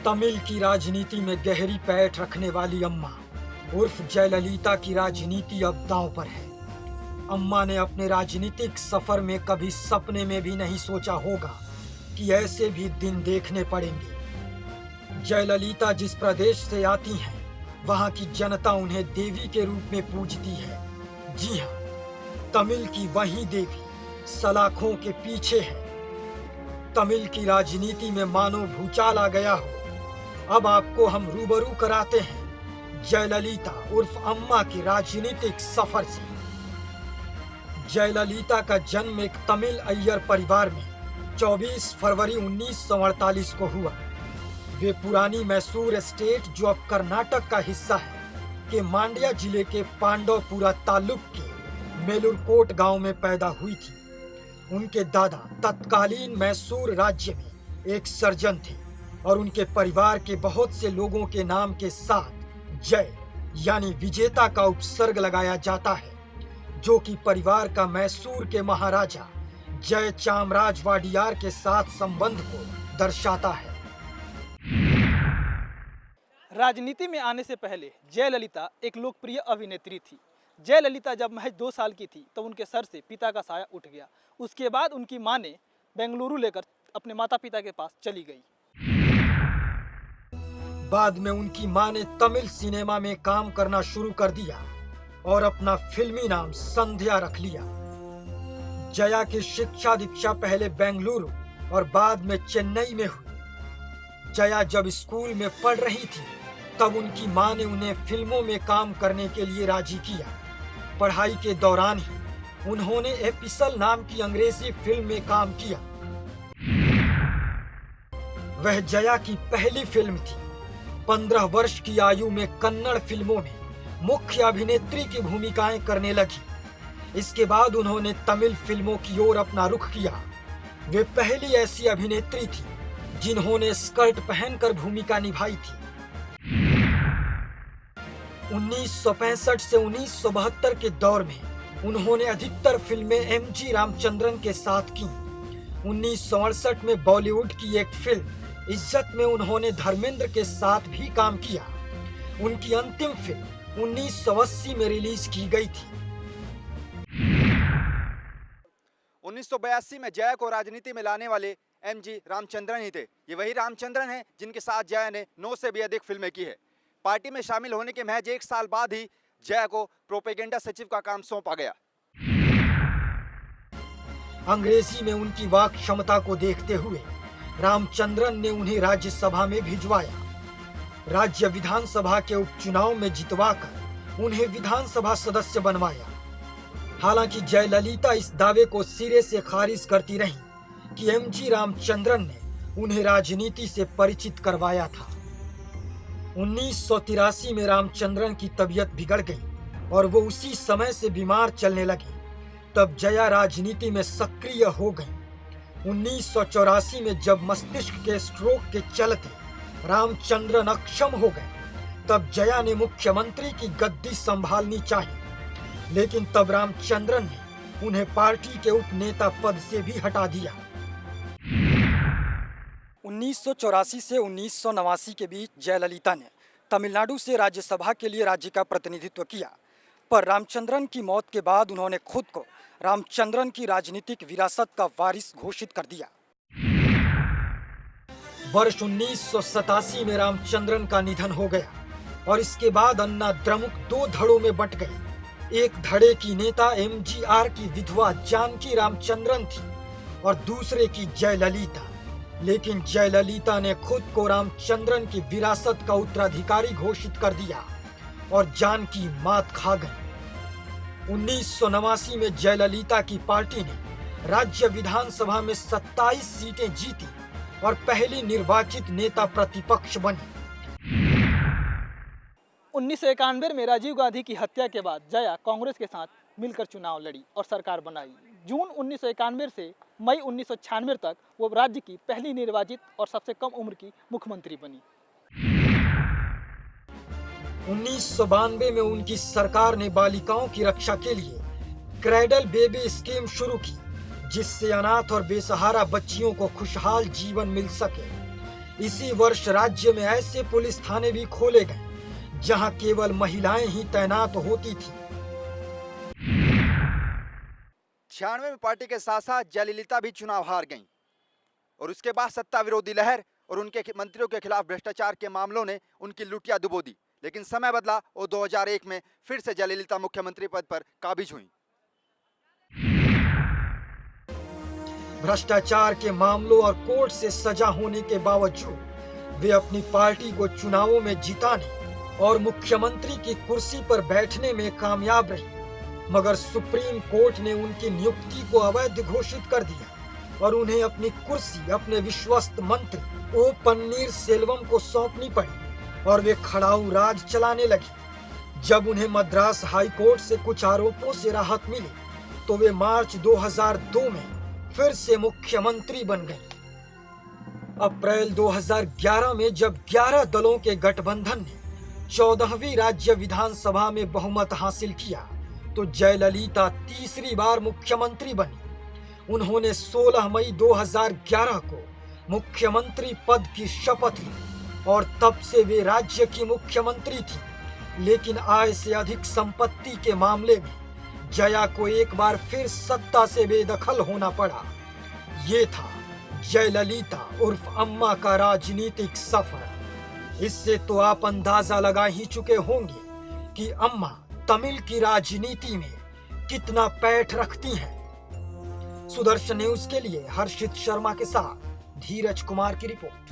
तमिल की राजनीति में गहरी पैठ रखने वाली अम्मा उर्फ जयललिता की राजनीति अब दांव पर है। अम्मा ने अपने राजनीतिक सफर में कभी सपने में भी नहीं सोचा होगा कि ऐसे भी दिन देखने पड़ेंगे। जयललिता जिस प्रदेश से आती हैं, वहां की जनता उन्हें देवी के रूप में पूजती है। जी हाँ, तमिल की वही देवी सलाखों के पीछे है। तमिल की राजनीति में मानो भूचाल आ गया हो। अब आपको हम रूबरू कराते हैं जयललिता उर्फ अम्मा के राजनीतिक सफर से। जयललिता का जन्म एक तमिल अय्यर परिवार में 24 फरवरी 1948 को हुआ। वे पुरानी मैसूर स्टेट, जो अब कर्नाटक का हिस्सा है, के मांड्या जिले के पांडवपुरा तालुक के मेलुरकोट गांव में पैदा हुई थी। उनके दादा तत्कालीन मैसूर राज्य में एक सर्जन थे और उनके परिवार के बहुत से लोगों के नाम के साथ जय यानी विजेता का उपसर्ग लगाया जाता है, जो कि परिवार का मैसूर के महाराजा जय चामराज वाडियार के साथ संबंध को दर्शाता है। राजनीति में आने से पहले जयललिता एक लोकप्रिय अभिनेत्री थी। जयललिता जब महज 2 साल की थी तो उनके सर से पिता का साया उठ गया। उसके बाद उनकी मां ने बेंगलुरु लेकर अपने माता पिता के पास चली गई। बाद में उनकी मां ने तमिल सिनेमा में काम करना शुरू कर दिया और अपना फिल्मी नाम संध्या रख लिया। जया की शिक्षा दीक्षा पहले बेंगलुरु और बाद में चेन्नई में हुई। जया जब स्कूल में पढ़ रही थी तब उनकी मां ने उन्हें फिल्मों में काम करने के लिए राजी किया। पढ़ाई के दौरान ही उन्होंने एपिसल नाम की अंग्रेजी फिल्म में काम किया। वह जया की पहली फिल्म थी। 15 वर्ष की आयु में कन्नड़ फिल्मों में मुख्य अभिनेत्री की भूमिकाएं करने लगी। इसके बाद उन्होंने तमिल फिल्मों की ओर अपना रुख किया। वे पहली ऐसी अभिनेत्री थी जिन्होंने स्कर्ट पहनकर भूमिका निभाई थी। 1965 से 1972 के दौर में उन्होंने अधिकतर फिल्में एम.जी. रामचंद्रन के साथ की। 1968 में बॉलीवुड की एक फिल्म इज्जत में उन्होंने धर्मेंद्र के साथ भी काम किया। उनकी अंतिम फिल्म 1980 में रिलीज की गई थी। 1982 में जया को राजनीति में लाने वाले एम.जी. रामचंद्रन ही थे। ये वही रामचंद्रन हैं जिनके साथ जया ने 9 से भी अधिक फिल्में की है। पार्टी में शामिल होने के महज 1 साल बाद ही जया को प्रोपेगेंडा सचिव का काम सौंपा गया। अंग्रेजी में उनकी वाक क्षमता को देखते हुए रामचंद्रन ने उन्हें राज्यसभा में भिजवाया। राज्य विधानसभा के उपचुनाव में जितवाकर उन्हें विधानसभा सदस्य बनवाया। हालांकि जयललिता इस दावे को सिरे से खारिज करती रही कि एम.जी. रामचंद्रन ने उन्हें राजनीति से परिचित करवाया था। 1983 में रामचंद्रन की तबीयत बिगड़ गई और वो उसी समय से बीमार चलने लगी। तब जया राजनीति में सक्रिय हो गई। 1984 में जब मस्तिष्क के स्ट्रोक के चलते रामचंद्रन अक्षम हो गए, तब जया ने मुख्यमंत्री की गद्दी संभालनी चाहिए, लेकिन तब रामचंद्रन ने उन्हें पार्टी के उपनेता पद से भी हटा दिया। 1984 से 1989 के बीच जयललिता ने तमिलनाडु से राज्यसभा के लिए राज्य का प्रतिनिधित्व किया, पर रामचंद्रन की मौत के बाद उन्होंने खुद को रामचंद्रन की राजनीतिक विरासत का वारिस घोषित कर दिया। वर्ष 1987 में रामचंद्रन का निधन हो गया और इसके बाद अन्ना द्रमुक 2 धड़ों में बंट गई। एक धड़े की नेता एम.जी.आर. की विधवा जानकी रामचंद्रन थी और दूसरे की जयललिता। लेकिन जयललिता ने खुद को रामचंद्रन की विरासत का उत्तराधिकारी घोषित कर दिया और जानकी मात खा गई। 1989 में जयललिता की पार्टी ने राज्य विधानसभा में 27 सीटें जीती और पहली निर्वाचित नेता प्रतिपक्ष बनी। 1991 में राजीव गांधी की हत्या के बाद जया कांग्रेस के साथ मिलकर चुनाव लड़ी और सरकार बनाई। जून 1991 से मई 1996 तक वो राज्य की पहली निर्वाचित और सबसे कम उम्र की मुख्यमंत्री बनी। 1992 में उनकी सरकार ने बालिकाओं की रक्षा के लिए क्रैडल बेबी स्कीम शुरू की, जिससे अनाथ और बेसहारा बच्चियों को खुशहाल जीवन मिल सके। इसी वर्ष राज्य में ऐसे पुलिस थाने भी खोले गए जहां केवल महिलाएं ही तैनात होती थी। 96 में पार्टी के साथ साथ जयललिता भी चुनाव हार गईं और उसके बाद सत्ता विरोधी लहर और उनके मंत्रियों के खिलाफ भ्रष्टाचार के मामलों ने उनकी लुटिया डुबो दी। लेकिन समय बदला और 2001 में फिर से जयललिता मुख्यमंत्री पद पर काबिज हुई। भ्रष्टाचार के मामलों और कोर्ट से सजा होने के बावजूद वे अपनी पार्टी को चुनावों में जिताने और मुख्यमंत्री की कुर्सी पर बैठने में कामयाब रही, मगर सुप्रीम कोर्ट ने उनकी नियुक्ति को अवैध घोषित कर दिया और उन्हें अपनी कुर्सी अपने विश्वस्त मंत्री ओ पन्नीर सेल्वम को सौंपनी पड़ी और वे खड़ाऊ राज चलाने लगे। जब उन्हें मद्रास हाई कोर्ट से कुछ आरोपों से राहत मिली तो वे मार्च 2002 में फिर से मुख्यमंत्री बन गई। अप्रैल 2011 में जब 11 दलों के गठबंधन ने 14वीं राज्य विधानसभा में बहुमत हासिल किया तो जयललिता तीसरी बार मुख्यमंत्री बनी। उन्होंने 16 मई 2011 को मुख्यमंत्री पद की शपथ ली और तब से वे राज्य की मुख्यमंत्री थी। लेकिन आय से अधिक संपत्ति के मामले में जया को एक बार फिर सत्ता से बेदखल होना पड़ा। ये था जयललिता उर्फ अम्मा का राजनीतिक सफर। इससे तो आप अंदाजा लगा ही चुके होंगे कि अम्मा तमिल की राजनीति में कितना पैठ रखती हैं। सुदर्शन न्यूज के लिए हर्षित शर्मा के साथ धीरज कुमार की रिपोर्ट।